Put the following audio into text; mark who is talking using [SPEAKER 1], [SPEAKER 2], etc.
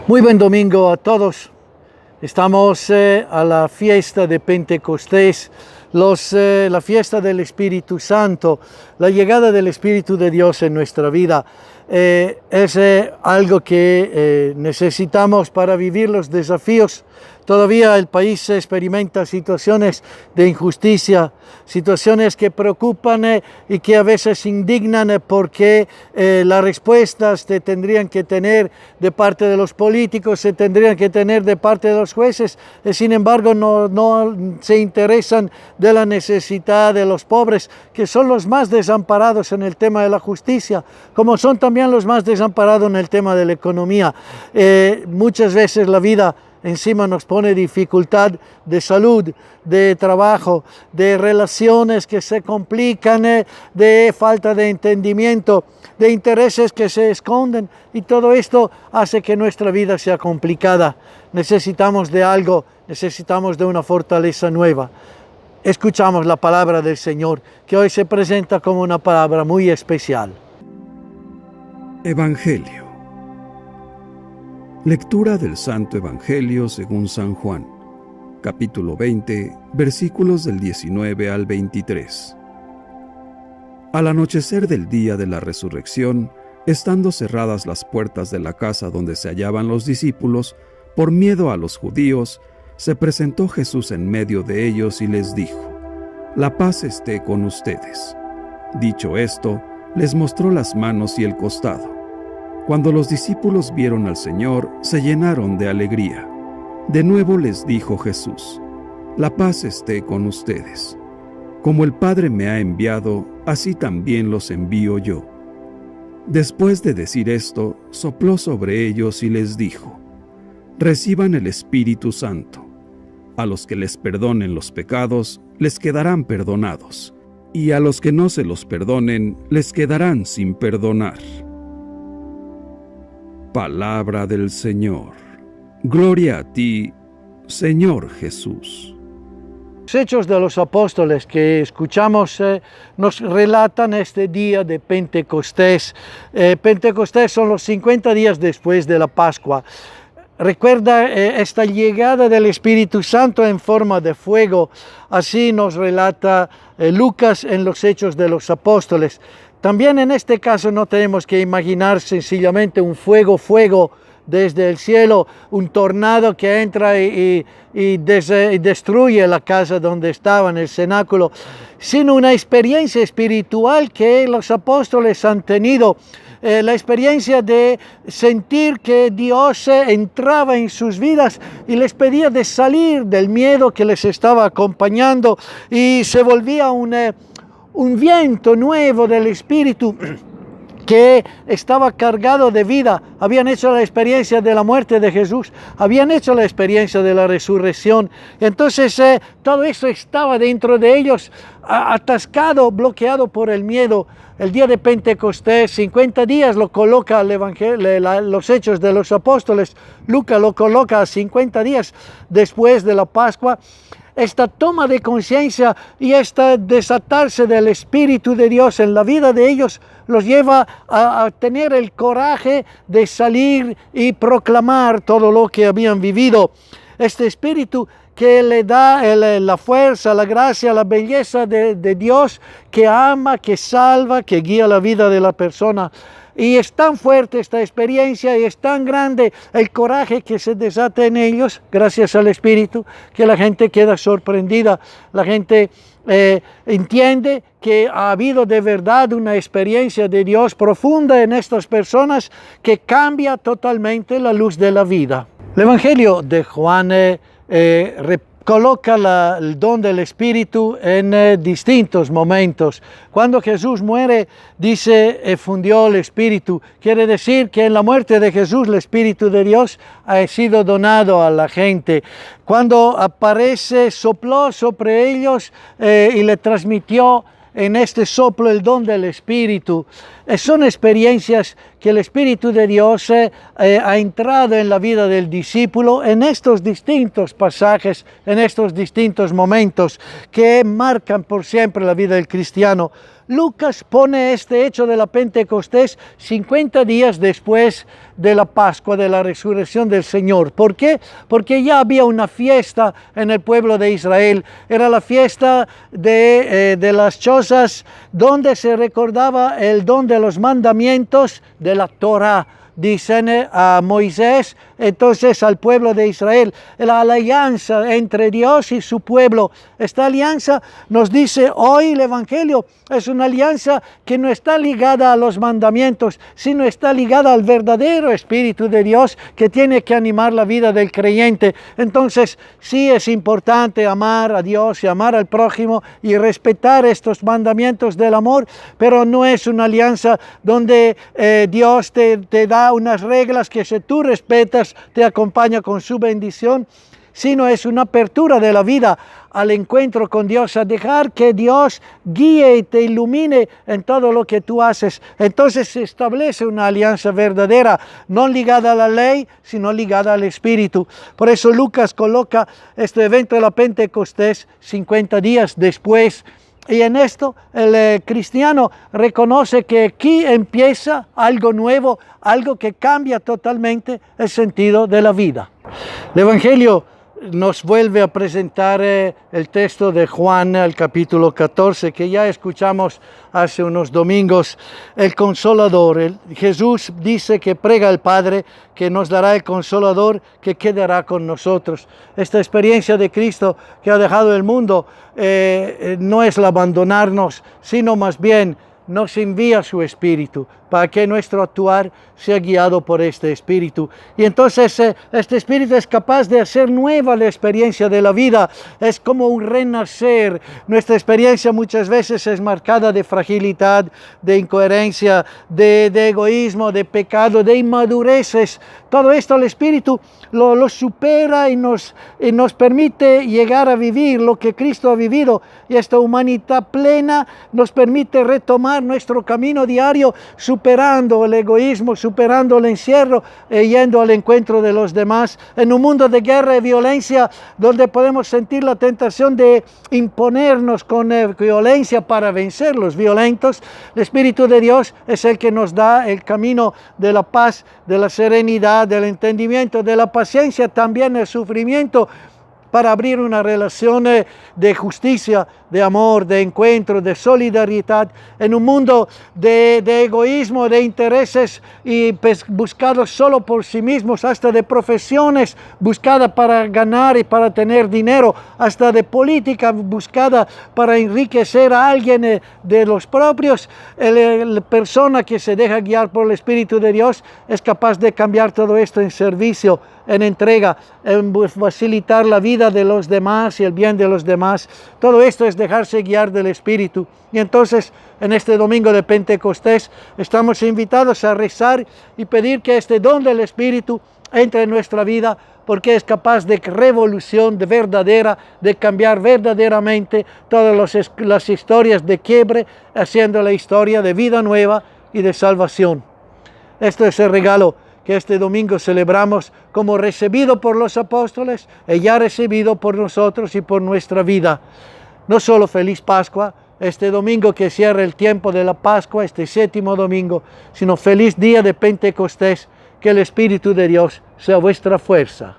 [SPEAKER 1] Muy buen domingo a todos. Estamos a la fiesta de Pentecostés, la fiesta del Espíritu Santo, la llegada del Espíritu de Dios en nuestra vida. Es algo que necesitamos para vivir los desafíos. Todavía el país experimenta situaciones de injusticia, situaciones que preocupan y que a veces indignan porque las respuestas se tendrían que tener de parte de los políticos, se tendrían que tener de parte de los jueces, y sin embargo no se interesan de la necesidad de los pobres, que son los más desamparados en el tema de la justicia, como son también los más desamparados en el tema de la economía. Muchas veces la vida encima nos pone dificultad de salud, de trabajo, de relaciones que se complican, de falta de entendimiento, de intereses que se esconden, y todo esto hace que nuestra vida sea complicada. Necesitamos de algo, necesitamos de una fortaleza nueva. Escuchamos la palabra del Señor, que hoy se presenta como una palabra muy especial.
[SPEAKER 2] Evangelio. Lectura del Santo Evangelio según San Juan, capítulo 20, versículos del 19 al 23. Al anochecer del día de la resurrección, estando cerradas las puertas de la casa donde se hallaban los discípulos, por miedo a los judíos, se presentó Jesús en medio de ellos y les dijo: «La paz esté con ustedes». Dicho esto, les mostró las manos y el costado. Cuando los discípulos vieron al Señor, se llenaron de alegría. De nuevo les dijo Jesús: «La paz esté con ustedes. Como el Padre me ha enviado, así también los envío yo». Después de decir esto, sopló sobre ellos y les dijo: «Reciban el Espíritu Santo. A los que les perdonen los pecados, les quedarán perdonados, y a los que no se los perdonen, les quedarán sin perdonar». Palabra del Señor. Gloria a ti, Señor Jesús.
[SPEAKER 1] Los Hechos de los Apóstoles que escuchamos nos relatan este día de Pentecostés. Pentecostés son los 50 días después de la Pascua. Recuerda esta llegada del Espíritu Santo en forma de fuego. Así nos relata Lucas en los Hechos de los Apóstoles. También en este caso no tenemos que imaginar sencillamente un fuego desde el cielo, un tornado que entra y destruye la casa donde estaban, el cenáculo, sino una experiencia espiritual que los apóstoles han tenido. La experiencia de sentir que Dios entraba en sus vidas y les pedía de salir del miedo que les estaba acompañando, y se volvía un viento nuevo del Espíritu que estaba cargado de vida. Habían hecho la experiencia de la muerte de Jesús, habían hecho la experiencia de la resurrección. Entonces todo esto estaba dentro de ellos, atascado, bloqueado por el miedo. El día de Pentecostés, 50 días lo coloca el Evangelio, los Hechos de los Apóstoles. Lucas lo coloca a 50 días después de la Pascua. Esta toma de conciencia y este desatarse del Espíritu de Dios en la vida de ellos los lleva a tener el coraje de salir y proclamar todo lo que habían vivido. Este Espíritu que le da la fuerza, la gracia, la belleza de Dios, que ama, que salva, que guía la vida de la persona. Y es tan fuerte esta experiencia y es tan grande el coraje que se desata en ellos, gracias al Espíritu, que la gente queda sorprendida. La gente entiende que ha habido de verdad una experiencia de Dios profunda en estas personas que cambia totalmente la luz de la vida. El Evangelio de Juan coloca el don del Espíritu en distintos momentos. Cuando Jesús muere, dice, fundió el Espíritu. Quiere decir que en la muerte de Jesús el Espíritu de Dios ha sido donado a la gente. Cuando aparece, sopló sobre ellos y le transmitió en este soplo el don del Espíritu. Son experiencias que el Espíritu de Dios ha entrado en la vida del discípulo en estos distintos pasajes, en estos distintos momentos que marcan por siempre la vida del cristiano. Lucas pone este hecho de la Pentecostés 50 días después de la Pascua, de la resurrección del Señor. ¿Por qué? Porque ya había una fiesta en el pueblo de Israel. Era la fiesta de las chozas, donde se recordaba el don de los mandamientos de la Torá. Dicen a Moisés, entonces al pueblo de Israel, la alianza entre Dios y su pueblo. Esta alianza, nos dice hoy el Evangelio, es una alianza que no está ligada a los mandamientos, sino está ligada al verdadero Espíritu de Dios que tiene que animar la vida del creyente. Entonces, sí es importante amar a Dios y amar al prójimo y respetar estos mandamientos del amor, pero no es una alianza donde Dios te da unas reglas que si tú respetas te acompaña con su bendición, sino es una apertura de la vida al encuentro con Dios, a dejar que Dios guíe y te ilumine en todo lo que tú haces. Entonces se establece una alianza verdadera, no ligada a la ley, sino ligada al Espíritu. Por eso Lucas coloca este evento de la Pentecostés 50 días después. Y en esto el cristiano reconoce que aquí empieza algo nuevo, algo que cambia totalmente el sentido de la vida. El Evangelio nos vuelve a presentar el texto de Juan, el capítulo 14, que ya escuchamos hace unos domingos, el Consolador. Jesús dice que prega al Padre que nos dará el Consolador que quedará con nosotros. Esta experiencia de Cristo que ha dejado el mundo no es el abandonarnos, sino más bien nos envía su Espíritu para que nuestro actuar sea guiado por este Espíritu. Y entonces este Espíritu es capaz de hacer nueva la experiencia de la vida. Es como un renacer. Nuestra experiencia muchas veces es marcada de fragilidad, de incoherencia, de egoísmo, de pecado, de inmadureces. Todo esto el Espíritu lo supera y nos permite llegar a vivir lo que Cristo ha vivido. Y esta humanidad plena nos permite retomar nuestro camino diario, superando el egoísmo, superando el encierro, yendo al encuentro de los demás. En un mundo de guerra y violencia, donde podemos sentir la tentación de imponernos con violencia para vencer los violentos, el Espíritu de Dios es el que nos da el camino de la paz, de la serenidad, del entendimiento, de la paciencia, también el sufrimiento, para abrir una relación de justicia, de amor, de encuentro, de solidaridad, en un mundo de egoísmo, de intereses y buscados solo por sí mismos, hasta de profesiones buscadas para ganar y para tener dinero, hasta de política buscada para enriquecer a alguien de los propios. La persona que se deja guiar por el Espíritu de Dios es capaz de cambiar todo esto en servicio, en entrega, en facilitar la vida de los demás y el bien de los demás. Todo esto es dejarse guiar del Espíritu. Y entonces, en este domingo de Pentecostés, estamos invitados a rezar y pedir que este don del Espíritu entre en nuestra vida, porque es capaz de revolución de verdadera, de cambiar verdaderamente todas las historias de quiebre, haciendo la historia de vida nueva y de salvación. Esto es el regalo que este domingo celebramos como recibido por los apóstoles y ya recibido por nosotros y por nuestra vida. No solo feliz Pascua, este domingo que cierra el tiempo de la Pascua, este 7º domingo, sino feliz día de Pentecostés, que el Espíritu de Dios sea vuestra fuerza.